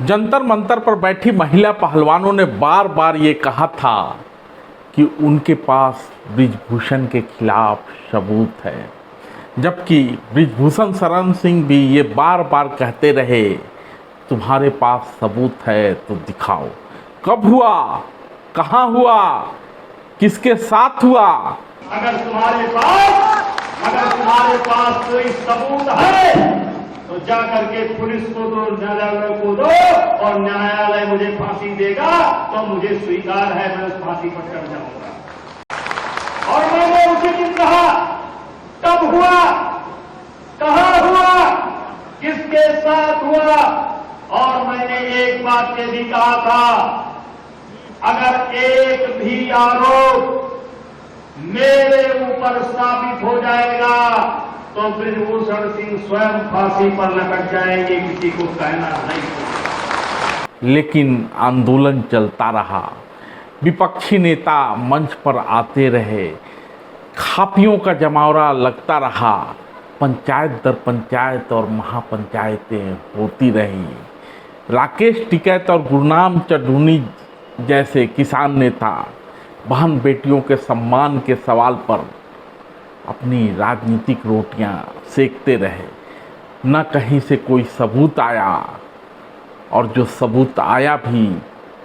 जंतर मंतर पर बैठी महिला पहलवानों ने बार बार ये कहा था कि उनके पास बृजभूषण के खिलाफ सबूत है, जबकि बृजभूषण शरण सिंह भी ये बार बार कहते रहे तुम्हारे पास सबूत है तो दिखाओ। कब हुआ, कहाँ हुआ, किसके साथ हुआ? अगर तुम्हारे पास कोई सबूत है तो जा करके पुलिस को दो, न्यायालय को दो, और न्यायालय मुझे फांसी देगा तो मुझे स्वीकार है, मैं उस फांसी पर चढ़ जाऊंगा। और मैंने उसी दिन कहा, कब हुआ, कहां हुआ, किसके साथ हुआ? और मैंने एक बात ये भी कहा था, अगर एक भी आरोप मेरे ऊपर साबित हो जाएगा तो बृजभूषण सिंह स्वयं फांसी पर लटक जाएंगे, किसी को कहना नहीं। लेकिन आंदोलन चलता रहा, विपक्षी नेता मंच पर आते रहे, खापियों का जमावड़ा लगता रहा, पंचायत दर पंचायत और महापंचायतें होती रहीं। राकेश टिकैत और गुरनाम चढ़ूनी जैसे किसान नेता बहन बेटियों के सम्मान के सवाल पर अपनी राजनीतिक रोटियां सेकते रहे। न कहीं से कोई सबूत आया, और जो सबूत आया भी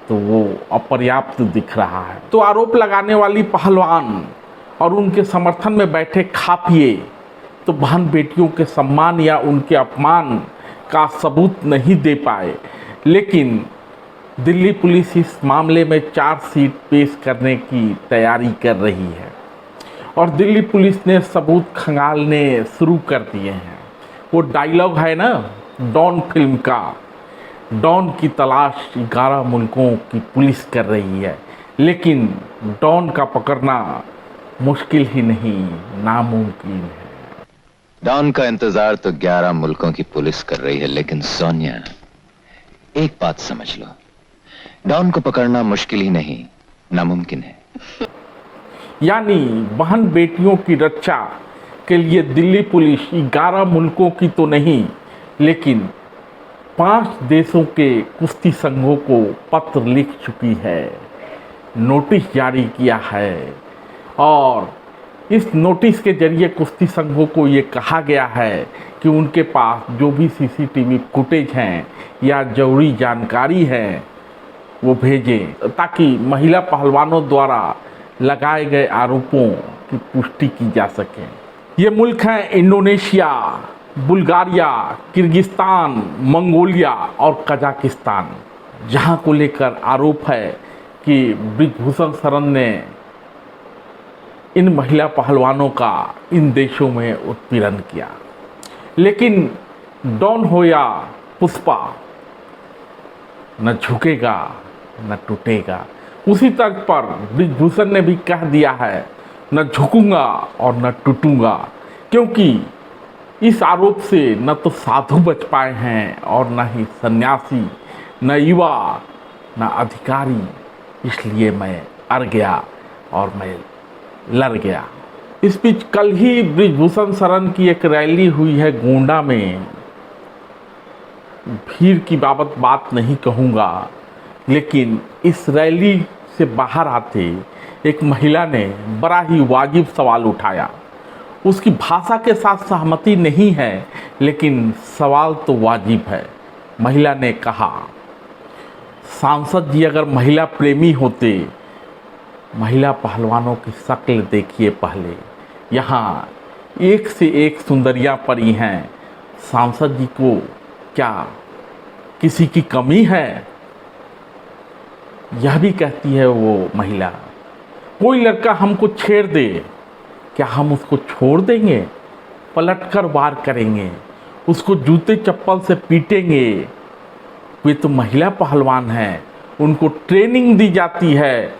तो वो अपर्याप्त दिख रहा है। तो आरोप लगाने वाली पहलवान और उनके समर्थन में बैठे खापिए तो बहन बेटियों के सम्मान या उनके अपमान का सबूत नहीं दे पाए। लेकिन दिल्ली पुलिस इस मामले में चार्जशीट पेश करने की तैयारी कर रही है, और दिल्ली पुलिस ने सबूत खंगालने शुरू कर दिए हैं। वो डायलॉग है ना डॉन फिल्म का, डॉन की तलाश 11 मुल्कों की पुलिस कर रही है, लेकिन डॉन का पकड़ना मुश्किल ही नहीं, नामुमकिन है। डॉन का इंतजार तो 11 मुल्कों की पुलिस कर रही है, लेकिन सोनिया एक बात समझ लो, डॉन को पकड़ना मुश्किल ही नहीं, नामुमकिन है। यानी बहन बेटियों की रक्षा के लिए दिल्ली पुलिस 11 मुल्कों की तो नहीं, लेकिन 5 देशों के कुश्ती संघों को पत्र लिख चुकी है, नोटिस जारी किया है, और इस नोटिस के जरिए कुश्ती संघों को ये कहा गया है कि उनके पास जो भी सीसीटीवी फुटेज हैं या जरूरी जानकारी है वो भेजें, ताकि महिला पहलवानों द्वारा लगाए गए आरोपों की पुष्टि की जा सके। ये मुल्क हैं इंडोनेशिया, बुल्गारिया, किर्गिस्तान, मंगोलिया और कजाकिस्तान, जहां को लेकर आरोप है कि बृजभूषण शरण ने इन महिला पहलवानों का इन देशों में उत्पीड़न किया। लेकिन डॉन हो या पुष्पा, न झुकेगा न टूटेगा। उसी तर्क पर बृजभूषण ने भी कह दिया है, न झुकूंगा और न टूटूंगा, क्योंकि इस आरोप से न तो साधु बच पाए हैं और न ही सन्यासी, न युवा, न अधिकारी। इसलिए मैं अड़ गया और मैं लड़ गया। इस बीच कल ही बृजभूषण शरण की एक रैली हुई है गोंडा में। भीड़ की बात नहीं कहूँगा, लेकिन इस रैली से बाहर आते एक महिला ने बड़ा ही वाजिब सवाल उठाया। उसकी भाषा के साथ सहमति नहीं है, लेकिन सवाल तो वाजिब है। महिला ने कहा, सांसद जी अगर महिला प्रेमी होते, महिला पहलवानों की शक्ल देखिए पहले, यहाँ एक से एक सुंदरियाँ पड़ी हैं, सांसद जी को क्या किसी की कमी है? यह भी कहती है वो महिला। कोई लड़का हमको छेड़ दे, क्या हम उसको छोड़ देंगे? पलटकर वार करेंगे, उसको जूते चप्पल से पीटेंगे। वे तो महिला पहलवान हैं, उनको ट्रेनिंग दी जाती है।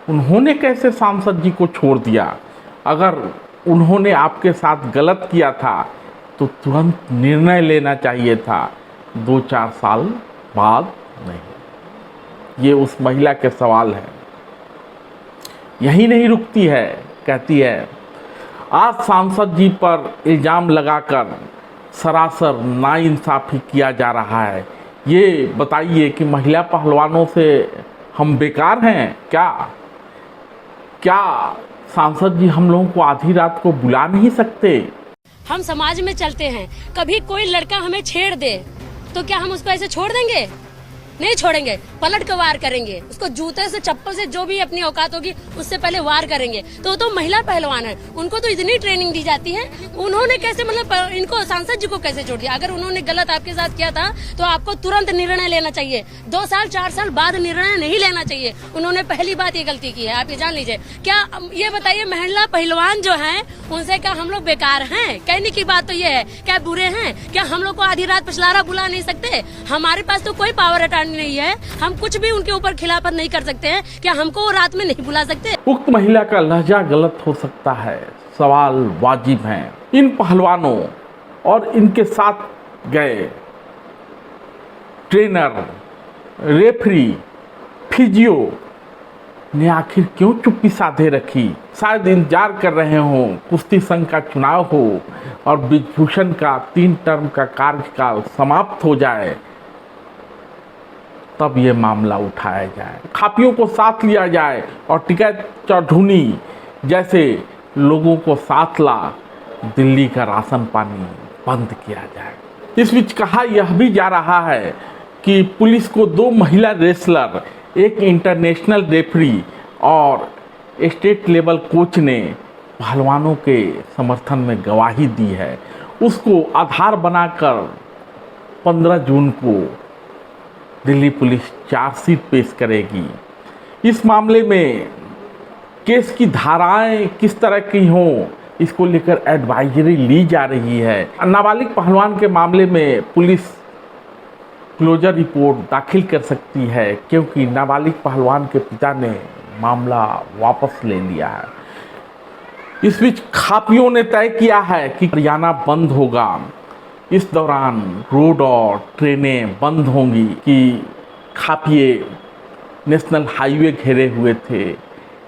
उन्होंने कैसे सांसद जी को छोड़ दिया? अगर उन्होंने आपके साथ गलत किया था तो तुरंत निर्णय लेना चाहिए था, 2-4 साल बाद नहीं। ये उस महिला के सवाल है। यही नहीं रुकती है, कहती है आज सांसद जी पर इल्ज़ाम लगाकर सरासर नाइंसाफ़ी किया जा रहा है। ये बताइए कि महिला पहलवानों से हम बेकार हैं क्या? क्या सांसद जी हम लोगों को आधी रात को बुला नहीं सकते? हम समाज में चलते हैं, कभी कोई लड़का हमें छेड़ दे तो क्या हम उसको ऐसे छोड़ देंगे? नहीं छोड़ेंगे, पलट कर वार करेंगे, उसको जूते से चप्पल से जो भी अपनी औकात होगी उससे पहले वार करेंगे। तो महिला पहलवान है, उनको तो इतनी ट्रेनिंग दी जाती है, उन्होंने कैसे मतलब इनको सांसद जी को कैसे छोड़ दिया? अगर उन्होंने गलत आपके साथ किया था तो आपको तुरंत निर्णय लेना चाहिए, 2 साल 4 साल बाद निर्णय नहीं लेना चाहिए। उन्होंने पहली बात ये गलती की है, आप ये जान लीजिए। क्या ये बताइए, महिला पहलवान जो है उनसे क्या हम लोग बेकार हैं? कहने की बात तो ये है, क्या बुरे हैं? क्या हम लोग को आधी रात पछलारा बुला नहीं सकते? हमारे पास तो कोई पावर अटॉर्नी नहीं है, हम कुछ भी उनके ऊपर खिलाफत नहीं कर सकते हैं। क्या हमको वो रात में नहीं बुला सकते? उक्त महिला का लहजा गलत हो सकता है, सवाल वाजिब हैं। इन पहलवानों और इनके साथ गए ट्रेनर, रेफरी, फिजियो ने आखिर क्यों चुप्पी साधे रखी? शायद इंतजार कर रहे हों कुश्ती संघ का चुनाव हो और ब्रिजभूषण का 3 टर्म का कार्यकाल समाप्त हो जाए, तब ये मामला उठाया जाए, खापियों को साथ लिया जाए और टिकैत चौधरी जैसे लोगों को साथ ला दिल्ली का राशन पानी बंद किया जाए। इस बीच कहा यह भी जा रहा है कि पुलिस को 2 महिला रेसलर, एक इंटरनेशनल रेफरी और स्टेट लेवल कोच ने पहलवानों के समर्थन में गवाही दी है। उसको आधार बनाकर 15 जून को दिल्ली पुलिस चार्जशीट पेश करेगी। इस मामले में केस की धाराएं किस तरह की हों, इसको लेकर एडवाइजरी ली जा रही है। नाबालिग पहलवान के मामले में पुलिस क्लोजर रिपोर्ट दाखिल कर सकती है, क्योंकि नाबालिग पहलवान के पिता ने मामला वापस ले लिया है। इस बीच खापियों ने तय किया है कि हरियाणा बंद होगा। इस दौरान रोड और ट्रेनें बंद होंगी कि खापिए नेशनल हाईवे घेरे हुए थे।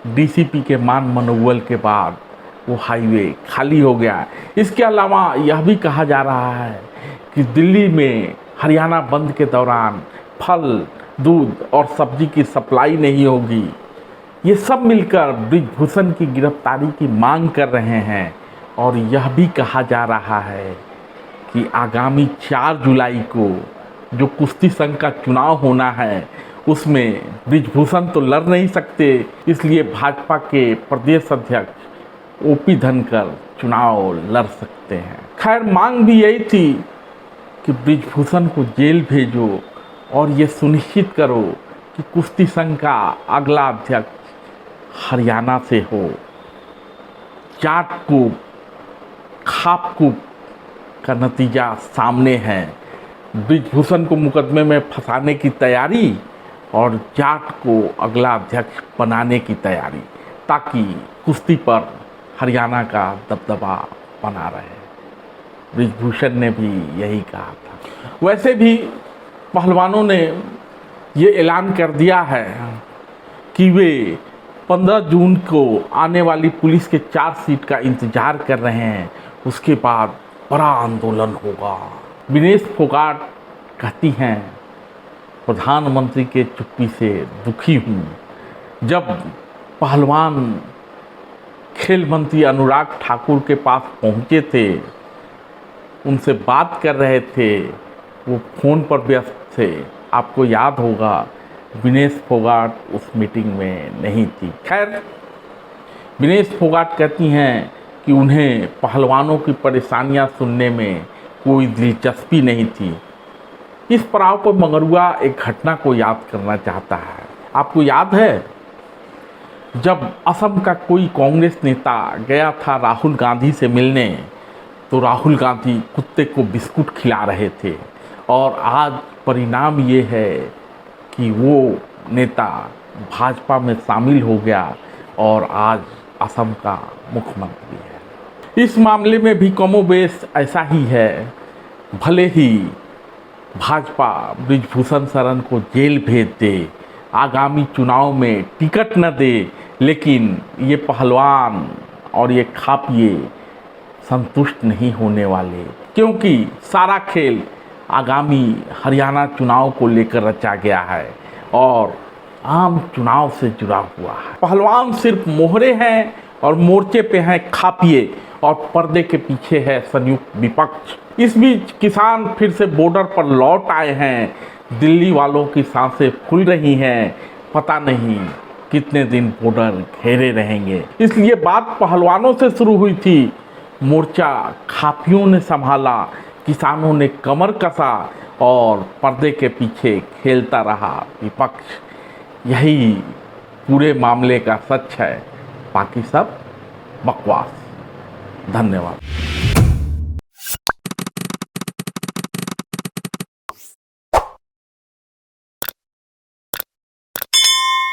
डीसीपी के मान मनोवल के बाद वो हाईवे खाली हो गया। इसके अलावा यह भी कहा जा रहा है कि दिल्ली में हरियाणा बंद के दौरान फल, दूध और सब्जी की सप्लाई नहीं होगी। ये सब मिलकर ब्रिजभूषण की गिरफ्तारी की मांग कर रहे हैं और यह भी कहा जा रहा है कि आगामी 4 जुलाई को जो कुश्ती संघ का चुनाव होना है उसमें ब्रिजभूषण तो लड़ नहीं सकते, इसलिए भाजपा के प्रदेश अध्यक्ष ओपी धनखड़ चुनाव लड़ सकते हैं। खैर मांग भी यही थी कि ब्रिजभूषण को जेल भेजो और ये सुनिश्चित करो कि कुश्ती संघ का अगला अध्यक्ष हरियाणा से हो। जाटकूप, खापकूप का नतीजा सामने है। ब्रिजभूषण को मुकदमे में फंसाने की तैयारी और जाट को अगला अध्यक्ष बनाने की तैयारी, ताकि कुश्ती पर हरियाणा का दबदबा बना रहे। ब्रिजभूषण ने भी यही कहा था। वैसे भी पहलवानों ने ये ऐलान कर दिया है कि वे 15 जून को आने वाली पुलिस के चार्जशीट का इंतजार कर रहे हैं, उसके बाद बड़ा आंदोलन होगा। विनेश फोगाट कहती हैं, प्रधानमंत्री के चुप्पी से दुखी हूँ। जब पहलवान खेल मंत्री अनुराग ठाकुर के पास पहुँचे थे, उनसे बात कर रहे थे, वो फ़ोन पर व्यस्त थे। आपको याद होगा विनेश फोगाट उस मीटिंग में नहीं थी। खैर विनेश फोगाट कहती हैं कि उन्हें पहलवानों की परेशानियां सुनने में कोई दिलचस्पी नहीं थी। इस पड़ाव पर मंगरुआ एक घटना को याद करना चाहता है। आपको याद है जब असम का कोई कांग्रेस नेता गया था राहुल गांधी से मिलने, तो राहुल गांधी कुत्ते को बिस्कुट खिला रहे थे और आज परिणाम ये है कि वो नेता भाजपा में शामिल हो गया और आज असम का मुख्यमंत्री है। इस मामले में भी कमोबेश ऐसा ही है। भले ही भाजपा ब्रिजभूषण शरण को जेल भेज दे, आगामी चुनाव में टिकट न दे, लेकिन ये पहलवान और ये खापिए संतुष्ट नहीं होने वाले, क्योंकि सारा खेल आगामी हरियाणा चुनाव को लेकर रचा गया है और आम चुनाव से जुड़ा हुआ है। पहलवान सिर्फ मोहरे हैं और मोर्चे पे हैं खापिए और पर्दे के पीछे है संयुक्त विपक्ष। इस बीच किसान फिर से बॉर्डर पर लौट आए हैं। दिल्ली वालों की सांसें फूल रही हैं, पता नहीं कितने दिन बॉर्डर घेरे रहेंगे। इसलिए बात पहलवानों से शुरू हुई थी, मोर्चा खापियों ने संभाला, किसानों ने कमर कसा और पर्दे के पीछे खेलता रहा विपक्ष। यही पूरे मामले का सच है, बाकी सब बकवास। धन्यवाद।